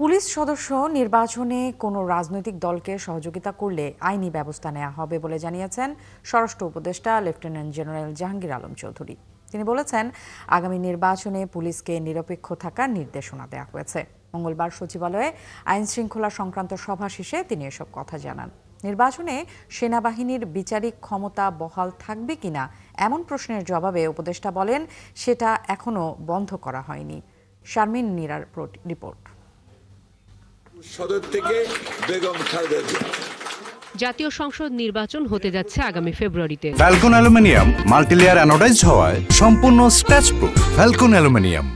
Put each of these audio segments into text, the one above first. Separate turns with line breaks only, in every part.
Police সদস্য নির্বাচনে কোনো রাজনৈতিক দলকে সহযোগিতা করলে আইনি ব্যবস্থা নেওয়া হবে বলে জানিয়েছেন স্বরাষ্ট্র উপদেষ্টা লেফটেন্যান্ট জেনারেল জাহাঙ্গীর আলম চৌধুরী। তিনি বলেছেন, আগামী নির্বাচনে পুলিশকে নিরপেক্ষ থাকার নির্দেশনা দেওয়া হয়েছে। মঙ্গলবার সচিবালয়ে আইন শৃঙ্খলা সংক্রান্ত সভা শেষে তিনি এসব কথা জানান। নির্বাচনে সেনাবাহিনীর বিচারিক ক্ষমতা বহাল থাকবে কিনা এমন প্রশ্নের জবাবে উপদেষ্টা বলেন, সেটা এখনো বন্ধ করা হয়নি। শারমিন নীরার রিপোর্ট।
সদর থেকে বেগম খালেদা জিয়া।
জাতীয় সংসদ নির্বাচন হতে যাচ্ছে আগামী ফেব্রুয়ারিতে।
ফ্যালকন অ্যালুমিনিয়াম মাল্টিলেয়ার অ্যানোডাইজড হওয়ায় সম্পূর্ণ স্ক্র্যাচ প্রুফ। Falcon aluminium.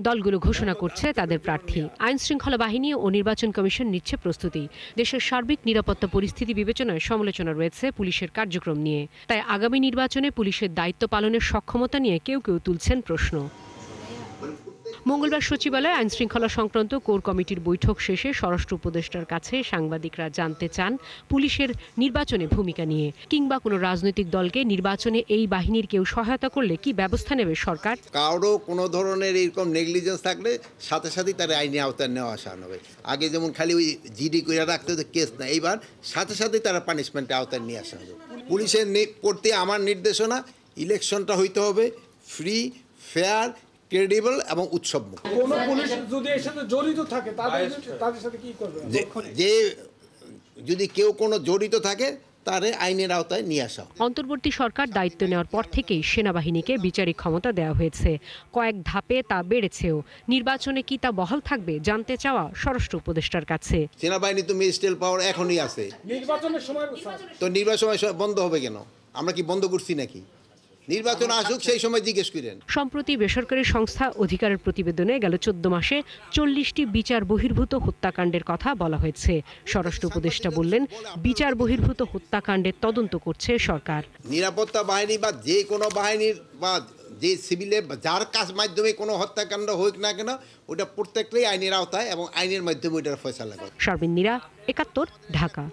দলগুলো ঘোষণা করছে তাদের প্রার্থী। আইন শৃঙ্খলা বাহিনী ও নির্বাচন কমিশন নিচ্ছে প্রস্তুতি। দেশের সার্বিক নিরাপত্তা পরিস্থিতি বিবেচনায় সমালোচনা রয়েছে পুলিশের কার্যক্রম নিয়ে। তাই আগামী নির্বাচনে পুলিশের দায়িত্ব পালনের সক্ষমতা নিয়ে কেউ কেউ তুলছেন প্রশ্ন। মঙ্গলবার সচিবালয়ে আইন শৃঙ্খলা সংক্রান্ত কোর কমিটির বৈঠক শেষে স্বরাষ্ট্র উপদেষ্টার কাছে সাংবাদিকরা জানতে চান পুলিশের নির্বাচনে ভূমিকা নিয়ে, কিংবা কোনো রাজনৈতিক দলকে নির্বাচনে এই বাহিনীর কেউ সহায়তা করলে কি ব্যবস্থা নেবে সরকার।
কারো কোনো ধরনের এরকম নেগলিজেন্স থাকলে সাথে সাথেই তার আইনি আওতায় নেওয়া আসা হবে। আগে যেমন খালি ওই জিডি করে রাখতে হতো, কেস না, এইবার সাথে সাথেই তারা পানিশমেন্টের আওতায় নিয়ে আসা হবে। পুলিশের প্রতি আমার নির্দেশনা, ইলেকশনটা হইতে হবে ফ্রি, ফেয়ার, ক্রেডিবল এবং উৎসবমুখী।
কোন পুলিশ যদি এর সাথে জড়িত থাকে তাদের সাথে কি করবে?
যে যদি কেউ কোনো জড়িত থাকে তারে আইনের আওতায় নিয়ে আসা।
অন্তর্বর্তী সরকার দায়িত্ব নেওয়ার পর থেকেই সেনাবাহিনীকে বিচারিক ক্ষমতা দেওয়া হয়েছে। কয়েক ধাপে তা বেড়েছেও। নির্বাচনে কি তা বহাল থাকবে জানতে চাওয়া স্বরাষ্ট্র উপদেষ্টার কাছে।
সেনাবাহিনী তো ম্যাজিস্ট্রেট পাওয়ার এখনই আছে।
নির্বাচনের সময়
তো নির্বাচন বন্ধ হবে কেন? আমরা কি বন্ধ করছি নাকি? নির্বাচন আসুক, সেই সময় জিজ্ঞেস করেন।
সম্প্রতি বেসরকারি সংস্থা অধিকারের প্রতিবেদনে গেল 14 মাসে 40টি বিচার বহির্ভূত হত্যাকাণ্ডের কথা বলা হয়েছে। স্বরাষ্ট্র উপদেষ্টা বললেন, বিচার বহির্ভূত হত্যাকাণ্ডের তদন্ত করছে সরকার।
নিরাপত্তা বাহিনী বা যে কোনো বাহিনীর বা যে সিভিলে যার কাজ মাধ্যমে কোনো হত্যাকাণ্ড হোক না কেন, ওটা প্রত্যেকটাই আইনের আওতায় এবং আইনের মাধ্যমে ওইটার ফয়সালা করে।
শারমিন নীরা, 71, ঢাকা।